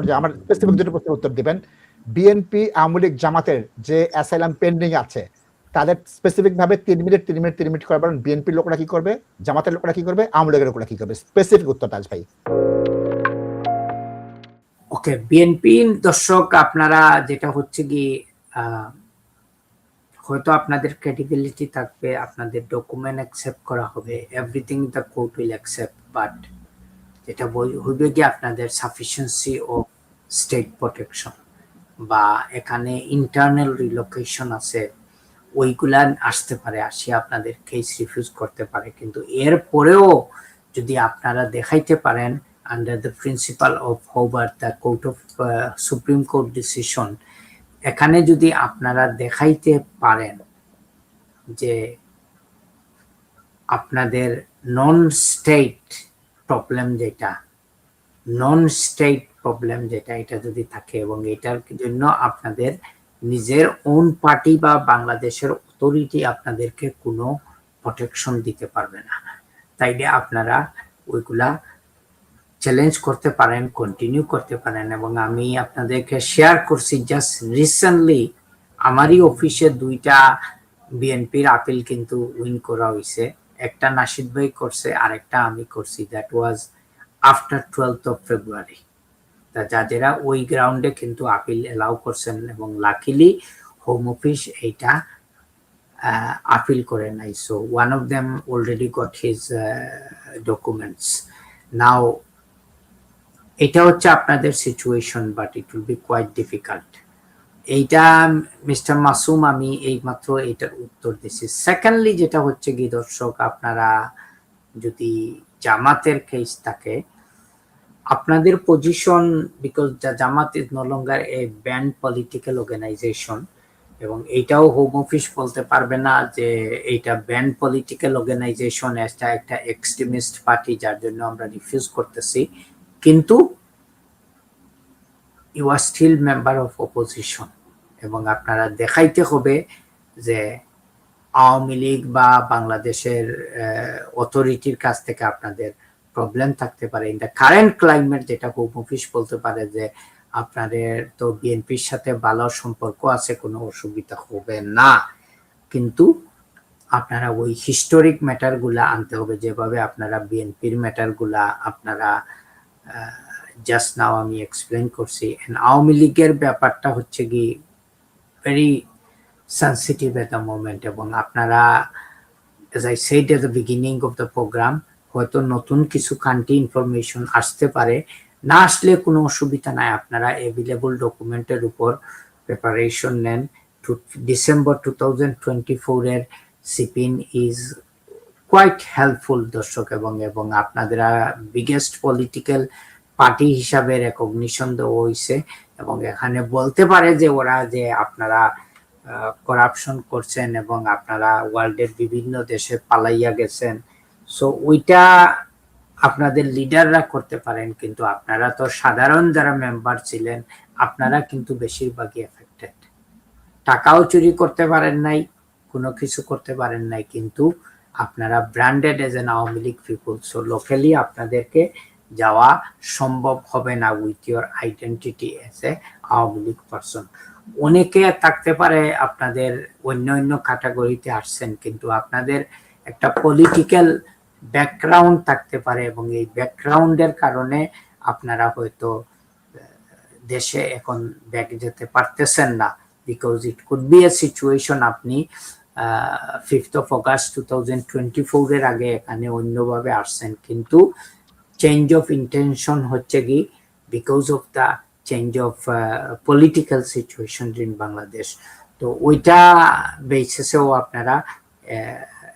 যে আমার স্পেসিফিক দুটো প্রশ্নের উত্তর দিবেন। বিএনপি, আওয়ামী লীগ, জামাতের যে অ্যাসাইলাম পেন্ডিং আছে তাদের স্পেসিফিক ভাবে 3 মিনিট করে বলেন, বিএনপির লোকরা কি করবে, জামাতের লোকরা কি করবে, আওয়ামী লীগের লোকরা কি করবে, স্পেসিফিক উত্তর তাজ ভাই। ওকে, বিএনপি দর্শক আপনারা যেটা হচ্ছে কি হয়তো আপনাদের ক্রেডিবিলিটি থাকবে, আপনাদের ডকুমেন্ট অ্যাকসেপ্ট করা হবে, everything the court will accept, but যেটা হইবে কি আপনাদের সাফিসিয়েন্সি অফ স্টেট প্রোটেকশন বা এখানে ইন্টারনাল রিলোকেশন আছে ওইগুলা আসতে পারে, আসিয়া আপনাদের কেস রিফিউজ করতে পারে। কিন্তু এর পরেও যদি আপনারা দেখাইতে পারেন under the principal of hover the court of supreme court decision, এখানে যদি আপনারা দেখাইতে পারেন যে আপনাদের নন স্টেট প্রবলেম যেটা এটা যদি থাকে এবং এটার জন্য আপনাদের নিজের ওন পার্টি বা বাংলাদেশের অথরিটি আপনাদেরকে কোনো প্রোটেকশন দিতে পারবে না, তাইলে আপনারা ওইগুলা চ্যালেঞ্জ করতে পারেন, কন্টিনিউ করতে পারেন। এবং আমি আপনাদেরকে শেয়ার করছি জাস্ট রিসেন্টলি আমারই অফিসে 2টা বিএনপির আপিল কিন্তু উইন করা হয়েছে, একটা নাশিদ ভাই করছে আর একটা আমি করছি, that was after 12th of February। যারা ওই গ্রাউন্ডে কিন্তু আপিল এলাও করছেন এবং লাকিলি হোম অফিস এইটা আপিল করে নাই। So one of them already got his documents. Now এটা হচ্ছে আপনাদের situation, but it will be quite difficult. এইটা মিস্টার মাসুম আমি এইমাত্র এটার উত্তর দিচ্ছি। সেকেন্ডলি যেটা হচ্ছে কি দর্শক, আপনারা যদি জামাতের কেস থাকে, আপনাদের position, because Jamaat is no longer a banned political organization, এবং এইটাও হোম অফিস বলতে পারবে না যে এইটা ব্যান্ড পলিটিক্যাল অর্গানাইজেশন, একটা এক্সট্রিমিস্ট পার্টি, যার জন্য আমরা রিফিউজ করতেছি, কিন্তু you are still member of opposition. এবং আপনারা দেখাইতে হবে যে আওয়ামী লীগ বা বাংলাদেশের অথরিটির কাছ থেকে আপনাদের প্রবলেম থাকতে পারে। ইন দ্য কারেন্ট ক্লাইমেট যেটা হোম অফিস বলতে পারে যে আপনাদের তো বিএনপির সাথে ভালো সম্পর্ক আছে, কোনো অসুবিধা হবে না, কিন্তু আপনারা ওই হিস্টোরিক ম্যাটারগুলা আনতে হবে, যেভাবে আপনারা বিএনপির ম্যাটারগুলা আপনারা জাস্ট নাও আমি এক্সপ্লেন করছি। আওয়ামী লীগের ব্যাপারটা হচ্ছে কি very sensitive at the moment, এবং আপনারা as I said at the beginning of the program, হয়তো নতুন কিছু কান্ট্রি ইনফরমেশন আসতে পারে, না আসলে কোনো অসুবিধা নাই, আপনারা অ্যাভেলেবল ডকুমেন্টের উপর প্রিপারেশন নেন। ডিসেম্বর 2024 এর সিপিন ইজ কোয়াইট হেল্পফুল দর্শক, এবং আপনাদের বিগেস্ট পলিটিক্যাল পার্টি হিসাবে রেকগনিশন দেওয়া হয়েছে, এবং এখানে বলতে পারে যে ওরা যে আপনারা করাপশন করছেন এবং আপনারা ওয়ার্ল্ডের বিভিন্ন দেশে পালাইয়া গেছেন, সো ওইটা আপনাদের লিডাররা করতে পারেন, কিন্তু আপনারা তো সাধারণ যারা মেম্বার ছিলেন আপনারা কিন্তু বেশিরভাগই এফেক্টেড। টাকাও চুরি করতে পারেন নাই, কোনো কিছু করতে পারেন নাই, কিন্তু আপনারা branded age N Awami League পিপুল। সো লোকালি আপনাদেরকে যাওয়া সম্ভব হবে না with your identity as a Awami League person. অনেকে থাকতে পারে আপনাদের অন্য ক্যাটাগরিতে আসছেন, কিন্তু আপনাদের একটা পলিটিক্যাল ব্যাকগ্রাউন্ড থাকতে পারে, এবং এই ব্যাকগ্রাউন্ডের কারণে আপনারা হয়তো দেশে এখন ব্যাক যেতে পারতেছেন না, because it could B a situation আপনি 5th of August 2024 এর আগে এখানে অন্যভাবে আসছেন, কিন্তু চেঞ্জ অফ ইন্টেনশন হচ্ছে কি because of the change of political situation in Bangladesh. তো ওইটা বেসিসেও আপনারা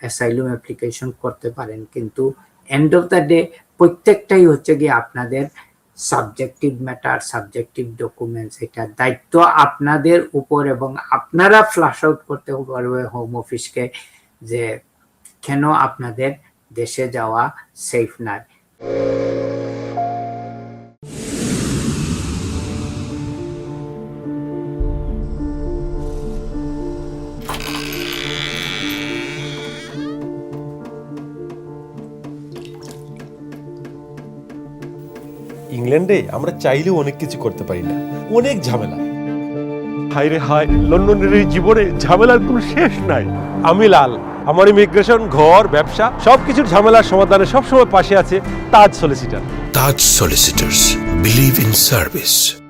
অ্যাসাইলুম অ্যাপ্লিকেশন করতে পারেন, কিন্তু এন্ড অফ দ্য ডে প্রত্যেকটাই হচ্ছে কি আপনাদের সাবজেক্টিভ ম্যাটার, সাবজেক্টিভ ডকুমেন্টস, এটা দায়িত্ব আপনাদের উপর, এবং আপনারা ফ্ল্যাশ আউট করতে পারবে হোম অফিসকে যে কেন আপনাদের দেশে যাওয়া সেফ নয়। ইংলিশ ইংল্যান্ডে আমরা চাইলেও অনেক কিছু করতে পারি না, অনেক ঝামেলা। হায় রে হায়, লন্ডনের এই জীবনে ঝামেলার কোনো শেষ নাই। আমি লাল, আমার ইমিগ্রেশন, ঘর, ব্যবসা সবকিছুর ঝামেলার সমাধানে সবসময় পাশে আছে তাজ solicitor. Taj Solicitors. Believe in service.